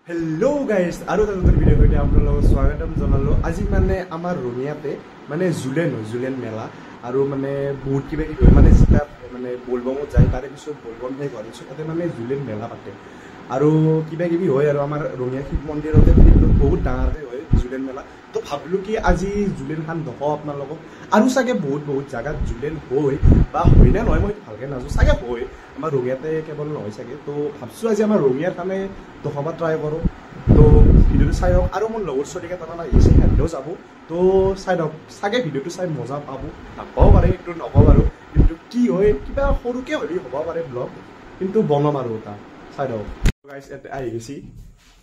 hello guys আৰু এটা নতুন ভিডিও কৰি আপোনালোকক স্বাগতম জনালো আজি মানে আমাৰ ৰঙিয়াতে মানে জুলেন মেলা আৰু মানে বহুত কিবা কিবি মানে যেটা মানে বলবমত যায় তাৰে পিছত বলবম হে কৰে তাতে মানে জুলেন মেলা পাতে আৰু কিবা কিবি হয় আৰু আমাৰ ৰঙিয়া শিৱ মন্দিৰতে বহুত ডাঙৰকৈ হয় জুলেন মেলা তো ভাবিলো কি আজি জুলেন খান দেখাও আপোনালোকক আৰু চাগে বহুত জাগাত জুলেন হয় বা হয় না নহয় মই ভালকৈ নাজানো চাগে হয় আমাৰ ৰঙিয়াতে কেৱল নহয় চাগে তো ভাবছোঁ আজি আমাৰ ৰঙিয়াৰ কাৰণে দেখাব ট্ৰাই কৰোঁ তো ভিডিঅ'টো চাই হওক আৰু মোৰ লগৰ ছোৱালীকেইটা আহিছে সিহঁতেও যাব তো চাই দিয়ক চাগে ভিডিঅ'টো চাই মজা পাব নাপাব পাৰে সেইটো নকওঁ আৰু কিন্তু কি হয় কিবা সৰুকৈ হ'লেও হ'ব পাৰে ব্লগ কিন্তু বনাম আৰু এটা চাই দিয়ক গাইছ ইয়াতে আহি গৈছি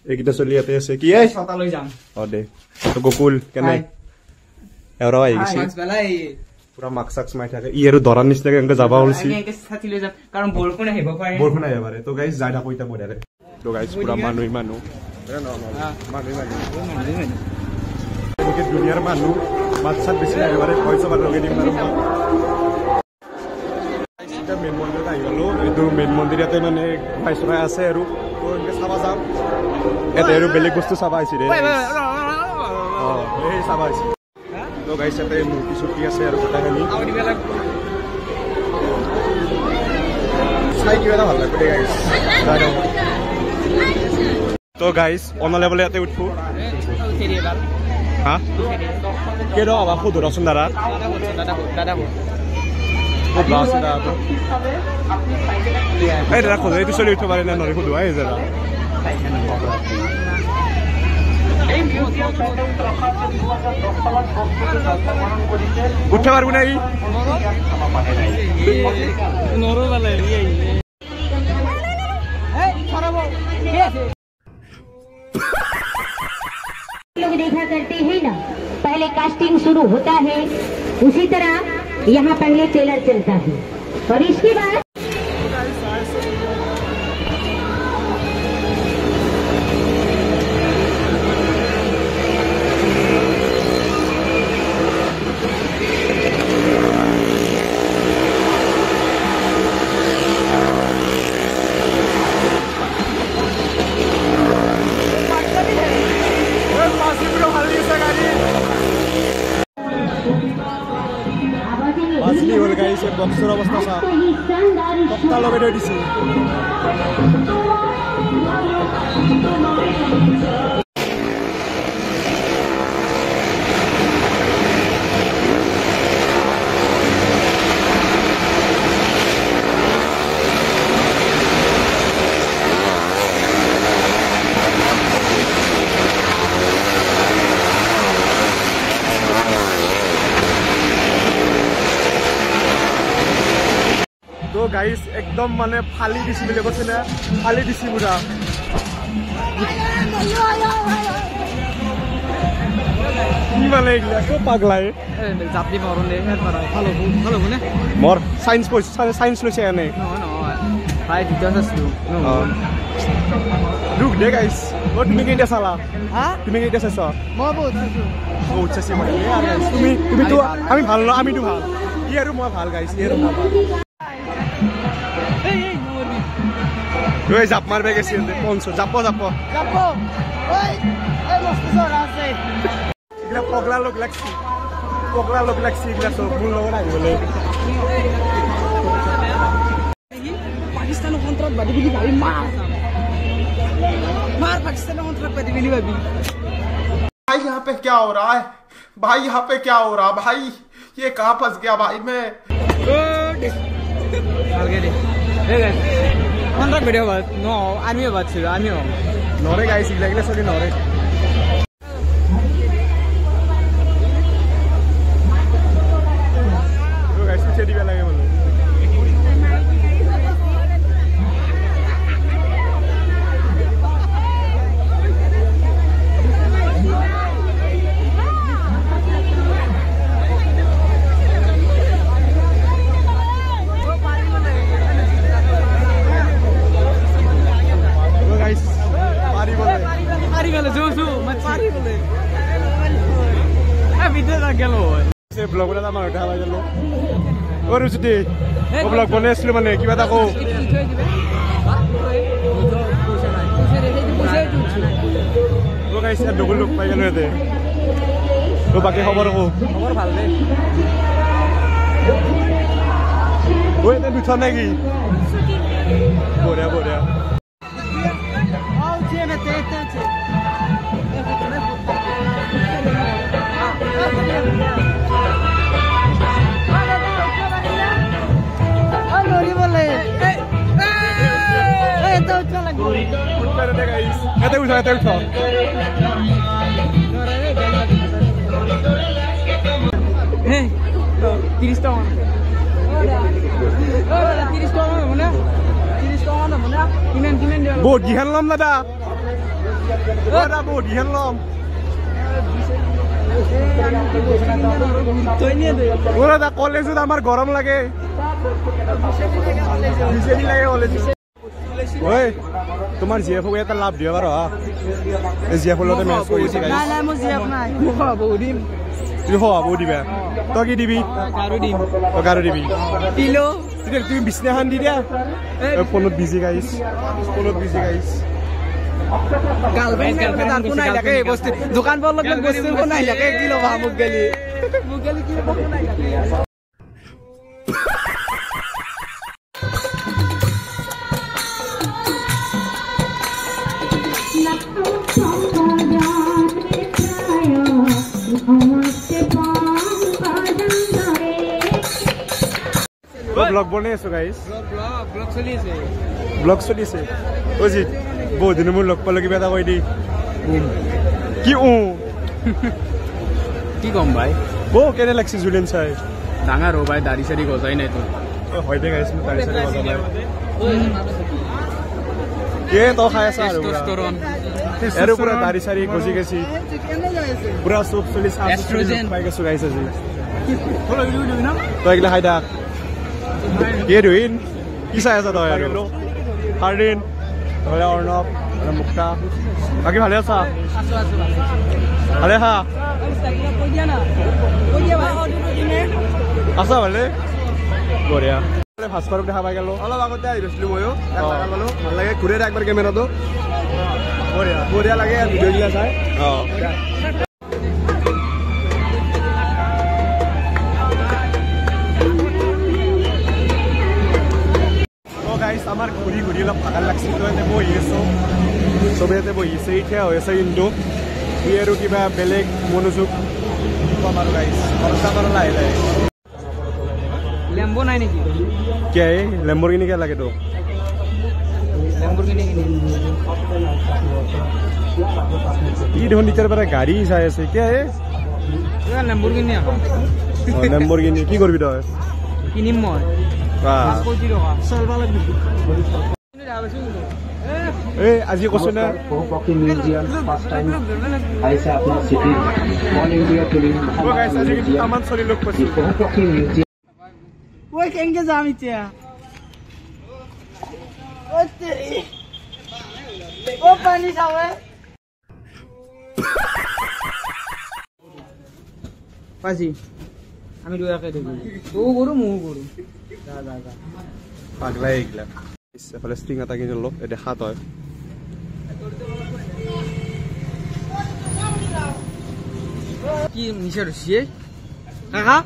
এইকেইটা চলি ইয়াতে আছে কি ছটা লৈ যাম দে তো গকুল কেনে এওঁৰাও আহি গৈছে পুৰা মাস্ক চাক্স মাৰি থাকে ই আৰু দৰাৰ নিচিনাকে এনেকৈ যাব ওলাইছে কাৰণ বৰষুণ আহিব পাৰে তো গাইছ যাই থাকো এতিয়া বঢ়িয়াৰে তো গাইছ পুৰা মানুহ দুনিয়াৰ মানুহ মাত চাত বেছি আহিব পাৰে পইচা বাদ লগাই দিম বাৰু এতিয়া মেইন মন্দিৰত আহি গ'লো এইটো মেইন মন্দিৰ ইয়াতে মানে গোসাঁই চৰাই আছে আৰু তো এনেকৈ চাব যাম ইয়াতে আৰু বেলেগ বস্তু চাব আহিছে সেই চাব আহিছে তো গাইছ ইয়াতে মূৰ্তি চূৰ্তি আছে আৰু গোটেইখিনি চাই কিবা এটা ভাল লাগবে গাইছ তো গাইছ অনালে বোলে ইয়াতে উঠবো হা কে ৰ আবা খুদ ৰচোন দাদা এই দাদা খোজা এইটো চলি উঠিব পাৰে নে নৰি সুধো এই দাদা উঠতে পারবো না लोग देखा करते हैं ना पहले कास्टिंग शुरू होता है उसी तरह यहाँ पहले ट्रेलर चलता है और इसके बाद বাজলি হল গাইছে বক্সৰ অৱস্থা চা টক্কা লগাই থৈ দিছে তো গাইছ একদম মানে ফালি দিছি বুলি কৈছে না ফালি দিছি পুৰা কি মানে এইগিলা খুব পাগলাই যাত্ৰী মৰণে ভাল হ'ব নে মোৰ চাইন্স লৈছে এনে প্ৰায় ডিটেইলছ আছিলো দুখ দে গাইছ তুমি কেতিয়া চালা তুমি কেতিয়া চাইছ মই বহুত চাইছি মানে তুমিতো আমি ভাল ন আমিতো ভাল ই আৰু মই ভাল গাইছ ই আৰু মই ভাল ওই জাপ মারবে গেছি পঞ্চ জাপ ওই মস্ত জোর আছে এগুলা পগলা লোক লাগছি এগুলা সব ভুল লগা নাই বলে পাকিস্তান সন্ত্রাসবাদী বুলি ভাবি মার পাকিস্তান সন্ত্রাসবাদী বুলি ভাবি भाई यहाँ पे क्या हो रहा है भाई ये कहाँ फंस गया भाई मैं সন্ত্রাস ভিডিও বাদ আমিও বাদছিল আমিও নরে গাইছ এগুলা চলি নরে গাইছ উঠে দিবা লাগে বলে ব্লগ বনাই আমাৰ উঠা হৈ গ'লো আৰু যদি ব্লগ বনাই আছিলো মানে কিবা এটা কওঁ গাইছ ডবল লুক পাই গেলো এতে তো বাকি খবৰ কো খবৰ ভাল দে ওই এতে দুটা নাকি বঢ়িয়া বঢ়িয়া আও জেনে তে নৰি বলে এটা উঠা লাগবে উঠতে গাইছ এতে উঠা হে 30 টাকা 30 টাকা মানে 30 টাকা না মানে কিমান দিয়া বহুত গিহান লম দাদা দাদা বহুত গিহান লম তুই নিয়ে দে ওরা দা কলেজত আমার গরম লাগে বিশেরি লাগে কলেজ ওই তোমার জিএফ কে এটা লাভ দিবা পারো এই জিএফ লতে ম্যাচ কৰিছে গাইস নাই নাই মই জিএফ নাই মই খাবো দিম তুই হওয়া দিবা তই কি দিবি গাৰু দিম তই গাৰু দিবি কিলো তুমি বিছনাখান দি দিয়া ফোনত বিজি গাইস গার্লফ্রেন্ড আর কোন নাই লাগে বস্তু দোকান পর লগে বস্তু কোন নাই লাগে কি লবা মুখ গলি কি লবা কোন নাই লাগে ব্লগ বনাই আছো গাইস ব্লগ চলি আছে ব্লগ চলিছে অজিত বহুত দিন মোৰ লগ পালো কিবা এটা কৈ দি কি কি কম ভাই কেনে লাগছে জুলিয়ান চাই ডাঙৰ হ ভাই দাড়ি চাড়ি গজাই নাই তো হয় দে গাইছ মোৰ দাড়ি চাড়ি গজা নাই কে তো খাই আছা আৰু টেস্টোস্টেরন এর উপরে দাড়ি চাড়ি গজি গেছি পুরা সব চলি এস্ট্রোজেন পাই গেছো গাইছ আজি তোলা ভিডিও দিবি না তই এগলা খাই দাক কি দুইন কি চাই আছা তই আৰু হাৰ্ডিন নহলে অৰ্ণৱ আৰু মুক্তা বাকী ভালে আছা আছো ভালে হা কই দিয়া না কই দিয়া ভাই আছা ভালে বঢ়িয়া ভাস্কৰক দেখা পাই গেলো অলপ আগতে আহি গৈছিলো ময়ো পালো ভাল লাগে ঘূৰে একবাৰ কেমেৰাটো বঢ়িয়া লাগে ভিডিঅ' গিলা চাই গাইছ আমাৰ ঘূৰি অলপ ভাগাৰ লাগছে তো ইয়াতে বহি আছো চবে ইয়াতে বহি আছে এতিয়া হৈ আছে কিন্তু ই আৰু কিবা বেলেগ মনোযোগ পাম আৰু গাইছ খৰচা কৰা লাহে লাহে লেম্বো নাই নেকি কিয় লেম্বৰগিনি কিয় লাগে তো লেম্বৰগিনি ই দেখোন তেতিয়াৰ পৰা গাড়ী চাই আছে কিয় লেম্বৰগিনি আকৌ লেম্বৰগিনি কি কৰিবি তই কিনিম মই কোটি টকা চলবা লাগিব এই আজি কৈছো না বহুপক্ষী মিউজিয়াম ফার্স্ট টাইম আইছে আপনার সিটি অল ইন্ডিয়া টুরিং গাইছ আজি কিন্তু তামান চলি লোক পাইছো বহুপক্ষী মিউজিয়াম ওই কেনকে যাম এতিয়া ও তেরি ও পানি যাবে পাজি আমি দুয়াকে দেব ও গরু মু গরু যা যা যা পাগলাই এইগিলা এফালে ষ্টিং এটা কিনি ললো এই দেখা তই কি নিচে রসিয়ে কাকা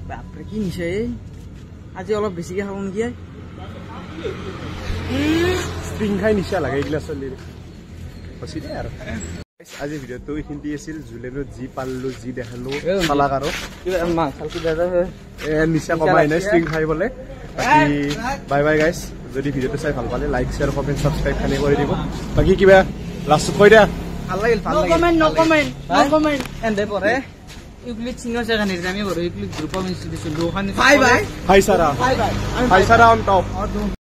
বাপরে কি নিচে আজি অলপ বেছিকে খাব নেকি ষ্টিং খাই নিচা লাগে এইগিলা চলি হচি দে আৰু আজি ভিডিঅ'টো এইখিনি আছিল জুলেনত যি পাৰলো যি দেখালো চালাক আৰু নিচা কমাই নাই ষ্টিং খাই বোলে বাকী বাই বাই গাইছ যদি ভিডিঅ'টো চাই ভাল পালে লাইক শ্বেয়াৰ কমেণ্ট ছাবস্ক্ৰাইব খালি কৰি দিব বাকী কিবা লাষ্টত কৈ দিয়া ভাল লাগিল নো কমেন্ট এন্ডে পৰে ইউক্লিড সিনিয়ৰ সেখানে আমি বড় ইউক্লিড গ্ৰুপ অফ ইনস্টিটিউশন দোকান হাই সাৰা অন টপ